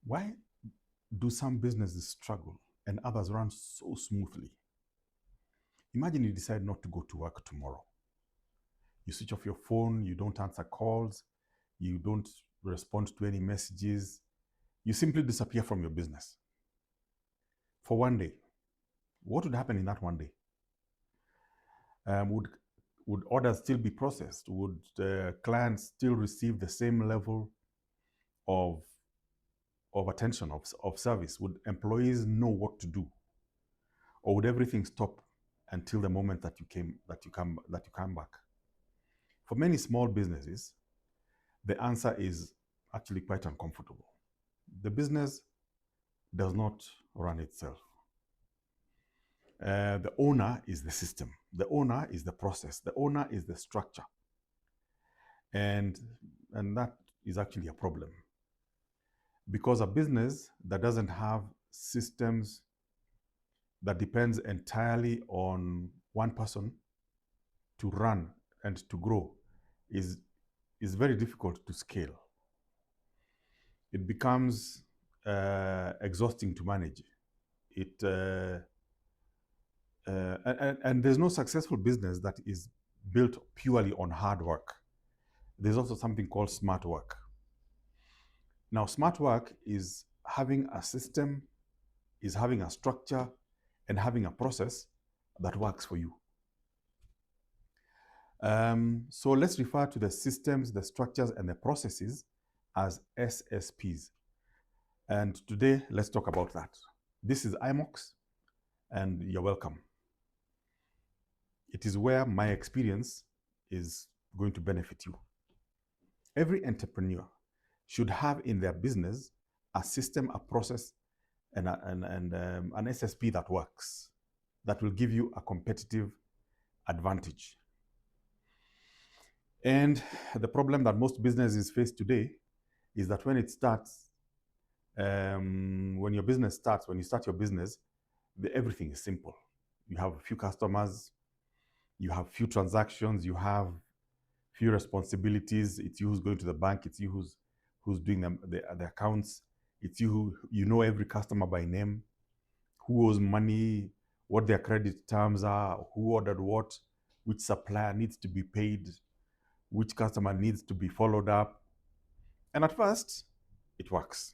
Why do some businesses struggle and others run so smoothly? Imagine you decide not to go to work tomorrow. You switch off your phone, you don't answer calls, you don't respond to any messages, you simply disappear from your business for one day. What would happen in that one day? Would orders still be processed? Would clients still receive the same level of attention, of service? Would employees know what to do, or would everything stop until the moment that you come back? For many small businesses, the answer is actually quite uncomfortable. The business does not run itself. The owner is the system. The owner is the process. The owner is the structure. And that is actually a problem. Because a business that doesn't have systems, that depends entirely on one person to run and to grow, is very difficult to scale. It becomes exhausting to manage. And there's no successful business that is built purely on hard work. There's also something called smart work. Now, smart work is having a system, is having a structure, and having a process that works for you. So let's refer to the systems, the structures, and the processes as SSPs. And today, let's talk about that. This is IMOX, and you're welcome. It is where my experience is going to benefit you. Every entrepreneur should have in their business a system, a process, and an SSP that works, that will give you a competitive advantage. And the problem that most businesses face today is that when it starts, when your business starts, when you start your business, everything is simple. You have a few customers, you have few transactions, you have few responsibilities. It's you who's going to the bank, it's you who's doing the accounts, it's you know every customer by name, who owes money, what their credit terms are, who ordered what, which supplier needs to be paid, which customer needs to be followed up. And at first, it works.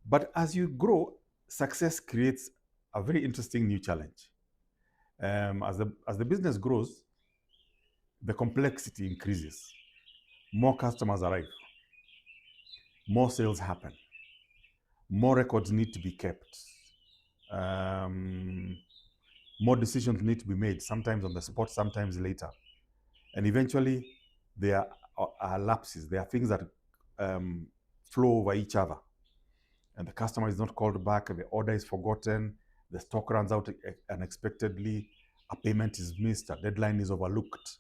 But as you grow, success creates a very interesting new challenge. As the business grows, the complexity increases. More customers arrive. More sales happen. More records need to be kept. More decisions need to be made, sometimes on the spot, sometimes later. And eventually, there are lapses. There are things that flow over each other. And the customer is not called back, the order is forgotten, the stock runs out unexpectedly, a payment is missed, a deadline is overlooked.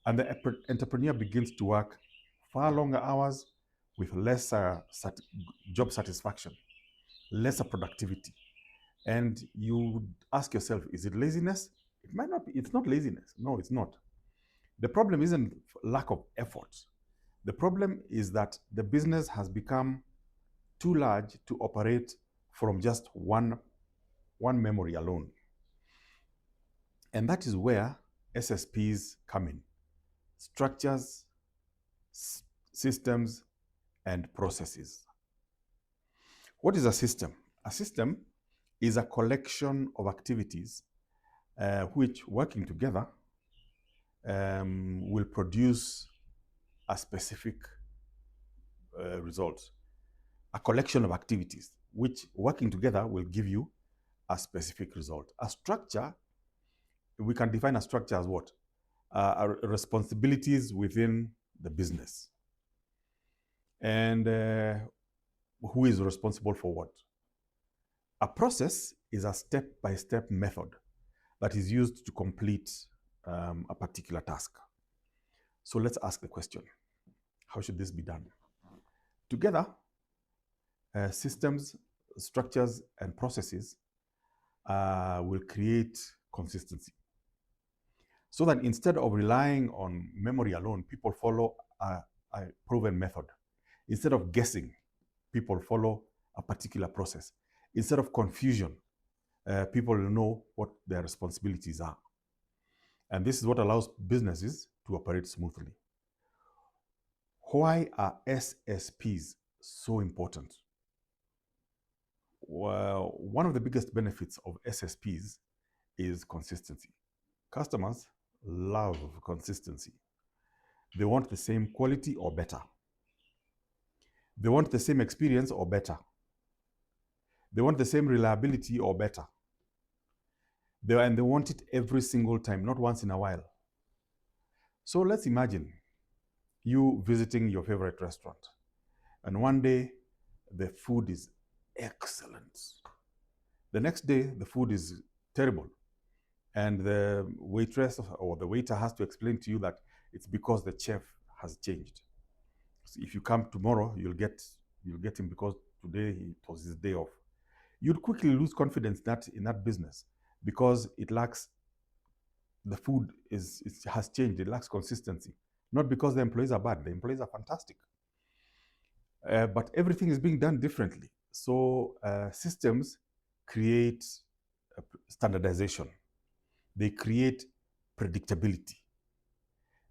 And the entrepreneur begins to work far longer hours with lesser job satisfaction, lesser productivity. And you ask yourself, is it laziness? It might not be. It's not laziness. No, it's not. The problem isn't lack of effort. The problem is that the business has become too large to operate from just one memory alone. And that is where SSPs come in. Structures, systems, and processes. What is a system? A system is a collection of activities which, working together, will produce a specific result. A collection of activities which, working together, will give you a specific result. A structure, we can define a structure as what? Responsibilities within the business. And who is responsible for what? A process is a step-by-step method that is used to complete a particular task. So let's ask the question, how should this be done? Together, systems, structures, and processes will create consistency. So that instead of relying on memory alone, people follow a proven method. Instead of guessing, people follow a particular process. Instead of confusion, people will know what their responsibilities are. And this is what allows businesses to operate smoothly. Why are SSPs so important? Well, one of the biggest benefits of SSPs is consistency. Customers love consistency. They want the same quality or better. They want the same experience or better. They want the same reliability or better. And they want it every single time, not once in a while. So let's imagine you visiting your favorite restaurant, and one day the food is excellent. The next day the food is terrible, and the waitress or the waiter has to explain to you that it's because the chef has changed. So if you come tomorrow, you'll get him because today it was his day off. You'd quickly lose confidence in that business because it lacks the food has changed. It lacks consistency. Not because the employees are bad. The employees are fantastic. But everything is being done differently. So systems create standardization. They create predictability.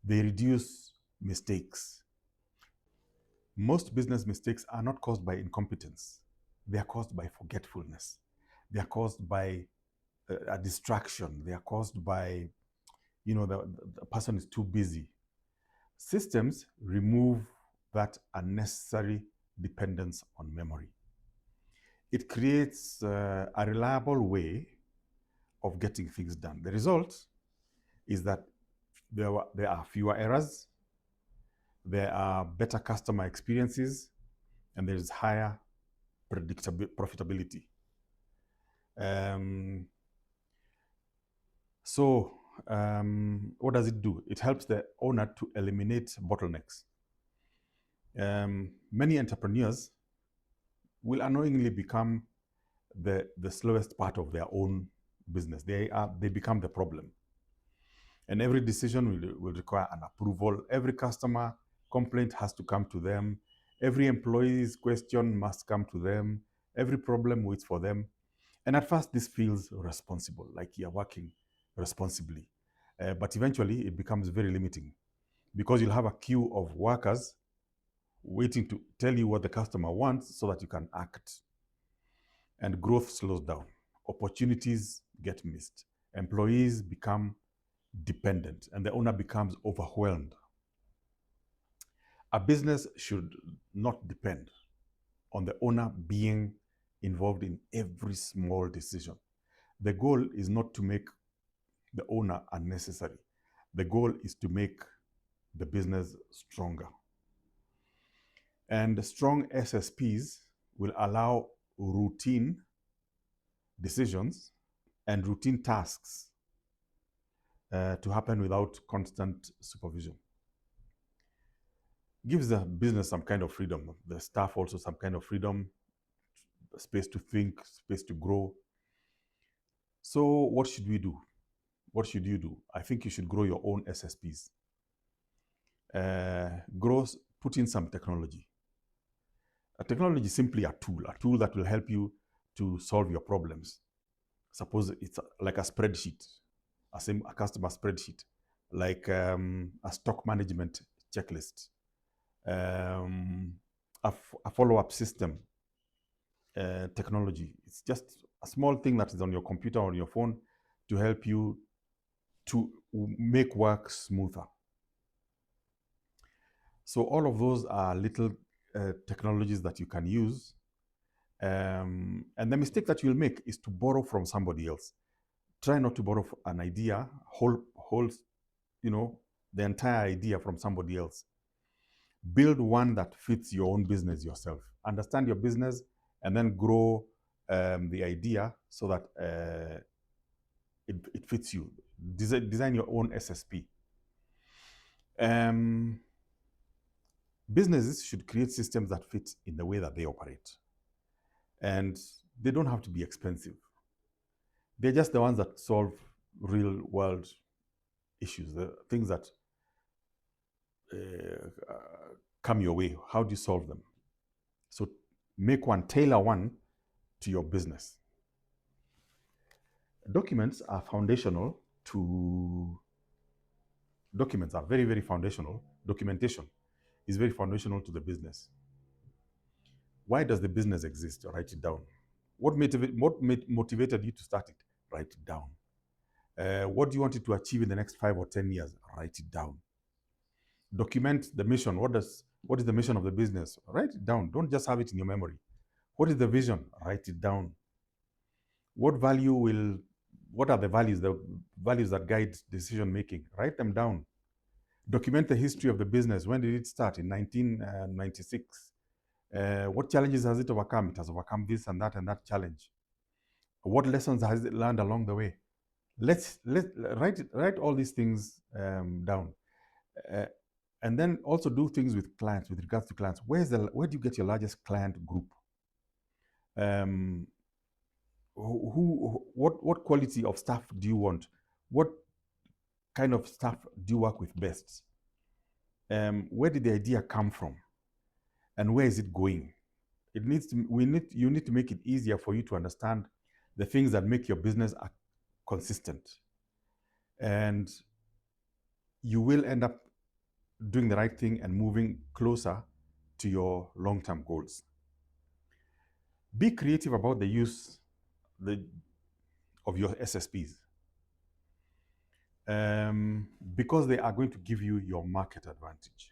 They reduce mistakes. Most business mistakes are not caused by incompetence. They are caused by forgetfulness. They are caused by a distraction. They are caused by, the person is too busy. Systems remove that unnecessary dependence on memory. It creates a reliable way of getting things done. The result is that there are fewer errors, there are better customer experiences, and there is higher profitability. What does it do? It helps the owner to eliminate bottlenecks. Many entrepreneurs will unknowingly become the slowest part of their own business. They become the problem. And every decision will require an approval. Every customer complaint has to come to them. Every employee's question must come to them. Every problem waits for them. And at first, this feels responsible, like you're working responsibly. But eventually, it becomes very limiting because you'll have a queue of workers waiting to tell you what the customer wants so that you can act. And growth slows down. Opportunities get missed. Employees become dependent, and the owner becomes overwhelmed. A business should not depend on the owner being involved in every small decision. The goal is not to make the owner unnecessary. The goal is to make the business stronger. And strong SSPs will allow routine decisions and routine tasks to happen without constant supervision. Gives the business some kind of freedom, the staff also some kind of freedom, space to think, space to grow. So what should we do? What should you do? I think you should grow your own SSPs. Put in some technology. A technology is simply a tool that will help you to solve your problems. Suppose it's like a spreadsheet, a customer spreadsheet, like a stock management checklist, a follow-up system technology. It's just a small thing that is on your computer or on your phone to help you to make work smoother. So all of those are little technologies that you can use. And the mistake that you'll make is to borrow from somebody else. Try not to borrow an idea, whole, the entire idea from somebody else. Build one that fits your own business yourself. Understand your business and then grow the idea so that it fits you. Design your own SSP. Businesses should create systems that fit in the way that they operate. And they don't have to be expensive. They're just the ones that solve real world issues, the things that come your way. How do you solve them? So Make one, tailor one to your business. Documents are foundational to Documents are very, very foundational. Documentation is very foundational to the business. Why does the business exist? Write it down. What motivated you to start it? Write it down. What do you want it to achieve in the next 5 or 10 years? Write it down. Document the mission. What is the mission of the business? Write it down. Don't just have it in your memory. What is the vision? Write it down. What are the values that guide decision making? Write them down. Document the history of the business. When did it start? In 1996. What challenges has it overcome? It has overcome this and that challenge. What lessons has it learned along the way? Let's write all these things down, and then also do things with clients. With regards to clients, where do you get your largest client group? What quality of staff do you want? What kind of staff do you work with best? Where did the idea come from, and where is it going? You need to make it easier for you to understand the things that make your business consistent, and you will end up doing the right thing and moving closer to your long-term goals. Be creative about the use of your SSPs, because they are going to give you your market advantage.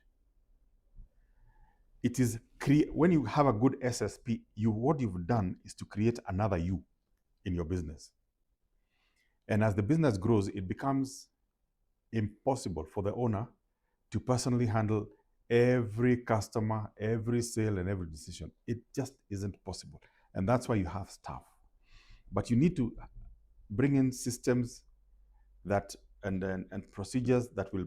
It is when you have a good SSP, what you've done is to create another you in your business. And as the business grows, it becomes impossible for the owner to personally handle every customer, every sale, and every decision. It just isn't possible. And that's why you have staff. But you need to bring in systems and procedures that will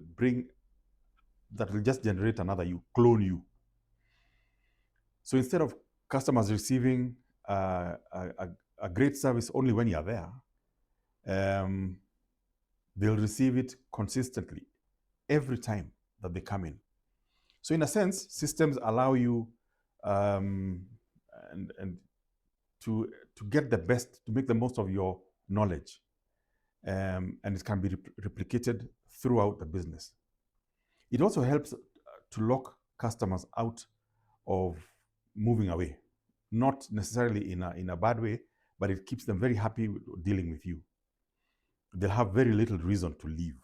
just generate another you, clone you. So instead of customers receiving a great service only when you're there, they'll receive it consistently every time that they come in. So in a sense, systems allow you and to get the best, to make the most of your knowledge, and it can be replicated throughout the business. It also helps to lock customers out of moving away, not necessarily in a bad way, but it keeps them very happy dealing with you. They'll have very little reason to leave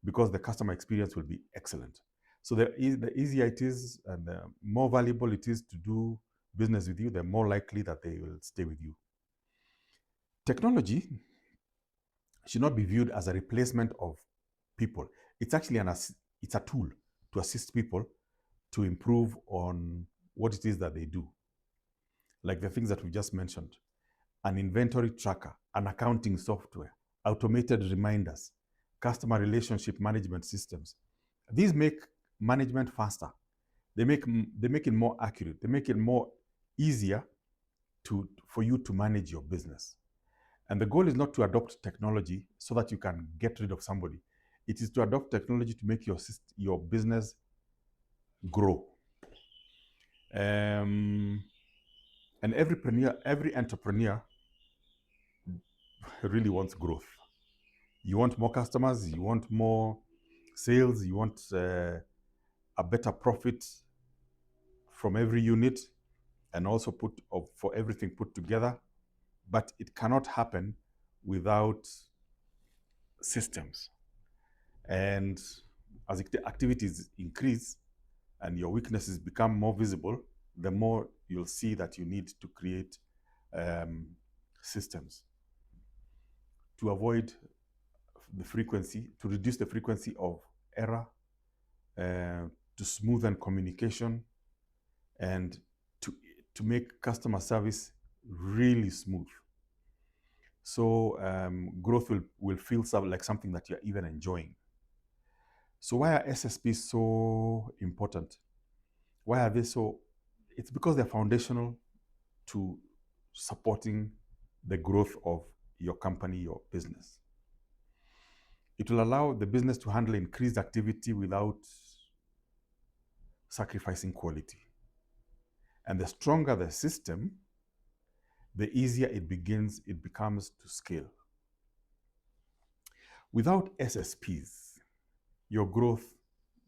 because the customer experience will be excellent. So the easier it is and the more valuable it is to do business with you, the more likely that they will stay with you. Technology should not be viewed as a replacement of people. It's actually it's a tool to assist people to improve on what it is that they do. Like the things that we just mentioned: an inventory tracker, an accounting software, automated reminders, customer relationship management systems. These make management faster. They make it more accurate. They make it more easier for you to manage your business. And the goal is not to adopt technology so that you can get rid of somebody. It is to adopt technology to make your business grow. And every entrepreneur really wants growth. You want more customers, you want more sales, you want a better profit from every unit, and also for everything put together. But it cannot happen without systems. And as activities increase and your weaknesses become more visible, the more you'll see that you need to create systems to avoid to reduce the frequency of error, to smoothen communication, and to make customer service really smooth. So growth will feel like something that you're even enjoying. So why are SSPs so important? Why are they so? It's because they're foundational to supporting the growth of your company, your business. It will allow the business to handle increased activity without sacrificing quality. And the stronger the system, the easier it becomes to scale. Without SSPs, your growth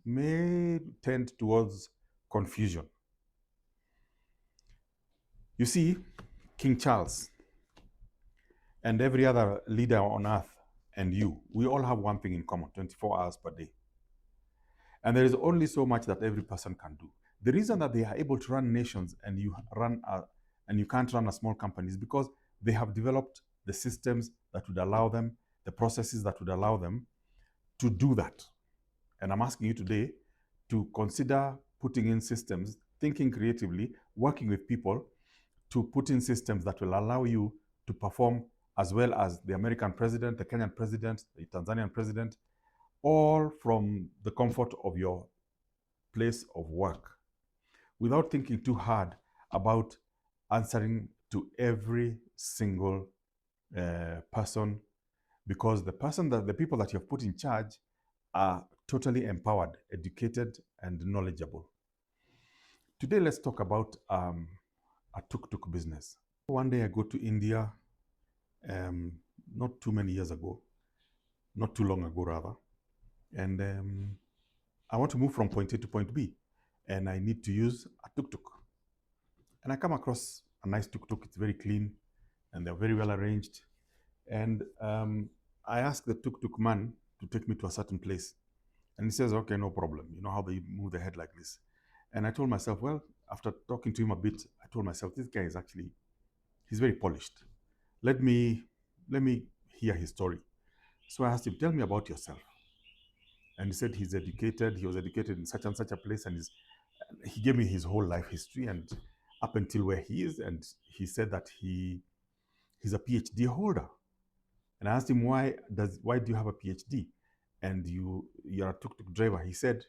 may tend towards confusion. You see, King Charles and every other leader on earth and you, we all have one thing in common, 24 hours per day. And there is only so much that every person can do. The reason that they are able to run nations and you can't run a small company is because they have developed the systems that would allow them, the processes that would allow them to do that. And I'm asking you today to consider putting in systems, thinking creatively, working with people to put in systems that will allow you to perform as well as the American president, the Kenyan president, the Tanzanian president, all from the comfort of your place of work, without thinking too hard about answering to every single person, because the people that you have put in charge are totally empowered, educated, and knowledgeable. Today, let's talk about a tuk-tuk business. One day I go to India, not too many years ago, not too long ago rather, and I want to move from point A to point B, and I need to use a tuk-tuk. And I come across a nice tuk-tuk. It's very clean, and they're very well arranged. And I ask the tuk-tuk man to take me to a certain place. And he says, okay, no problem. You know how they move their head like this. And I told myself, well, after talking to him a bit, I told myself, this guy is actually, he's very polished. Let me hear his story. So I asked him, tell me about yourself. And he said he's educated. He was educated in such and such a place, and he gave me his whole life history and up until where he is. And he said that he's a PhD holder. And I asked him, why do you have a PhD? And you're a tuk-tuk driver. He said,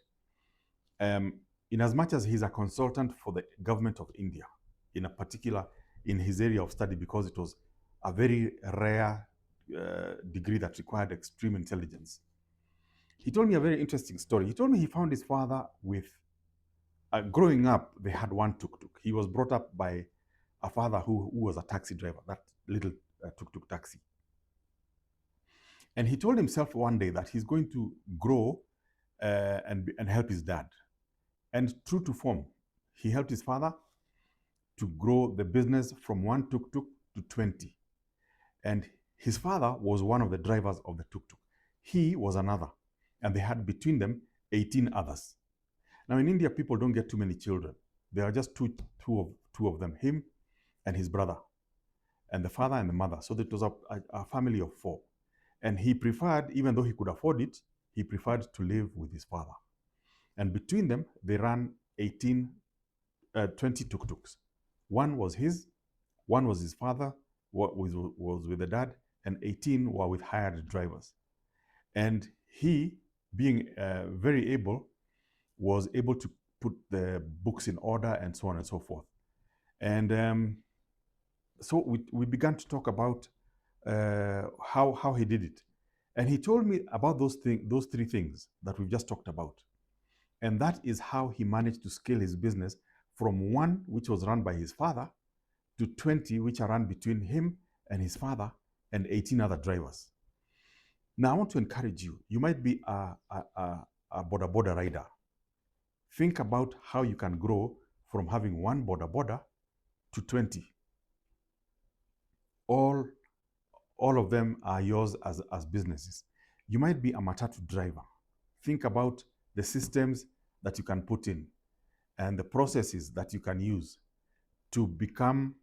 in as much as he's a consultant for the government of India, in his area of study, because it was a very rare degree that required extreme intelligence. He told me a very interesting story. He told me he found his father with, growing up, they had one tuk-tuk. He was brought up by a father who was a taxi driver, that little tuk-tuk taxi. And he told himself one day that he's going to grow and help his dad. And true to form, he helped his father to grow the business from one tuk-tuk to 20. And his father was one of the drivers of the tuk-tuk. He was another. And they had between them 18 others. Now in India, people don't get too many children. There are just two of them, him and his brother, and the father and the mother. So it was a family of 4. And he preferred, even though he could afford it, he preferred to live with his father. And between them, they ran 20 tuk-tuks. One was his father, was with the dad, and 18 were with hired drivers. And he, being very able, was able to put the books in order and so on and so forth. And so we began to talk about how he did it. And he told me about those 3 things that we've just talked about. And that is how he managed to scale his business from 1, which was run by his father, to 20, which are run between him and his father and 18 other drivers. Now, I want to encourage you. You might be a boda rider. Think about how you can grow from having 1 boda to 20. All of them are yours as businesses. You might be a matatu driver. Think about the systems that you can put in and the processes that you can use to become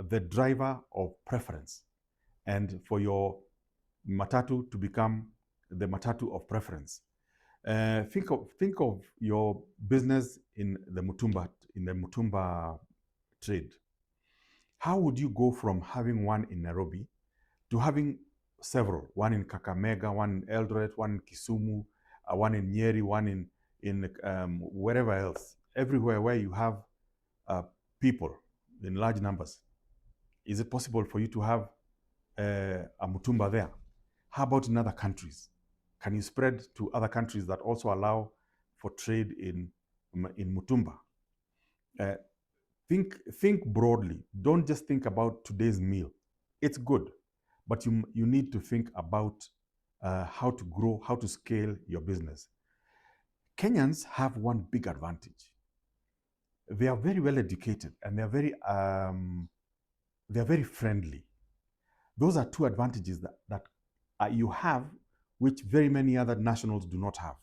the driver of preference, and for your matatu to become the matatu of preference. Think of your business in the mutumba trade. How would you go from having 1 in Nairobi to having several? 1 in Kakamega, 1 in Eldoret, 1 in Kisumu, 1 in Nyeri, 1 in wherever else, everywhere where you have people in large numbers. Is it possible for you to have a mutumba there? How about in other countries? Can you spread to other countries that also allow for trade in mutumba? Think broadly. Don't just think about today's meal. It's good, but you need to think about how to grow, how to scale your business. Kenyans have one big advantage. They are very well educated and they're very friendly. Those are two advantages that you have, which very many other nationals do not have.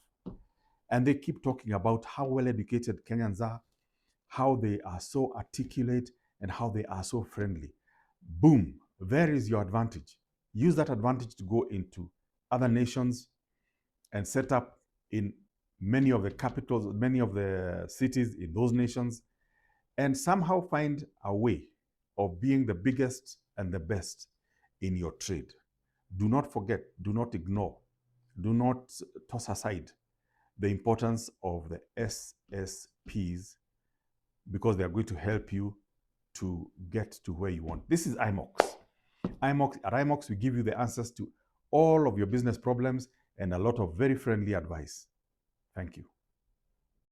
And they keep talking about how well educated Kenyans are, how they are so articulate, and how they are so friendly. Boom, there is your advantage. Use that advantage to go into other nations and set up in many of the capitals, many of the cities in those nations, and somehow find a way of being the biggest and the best in your trade. Do not forget, do not ignore, do not toss aside the importance of the SSPs, because they are going to help you to get to where you want. This is IMOX. At IMOX, we give you the answers to all of your business problems and a lot of very friendly advice. Thank you.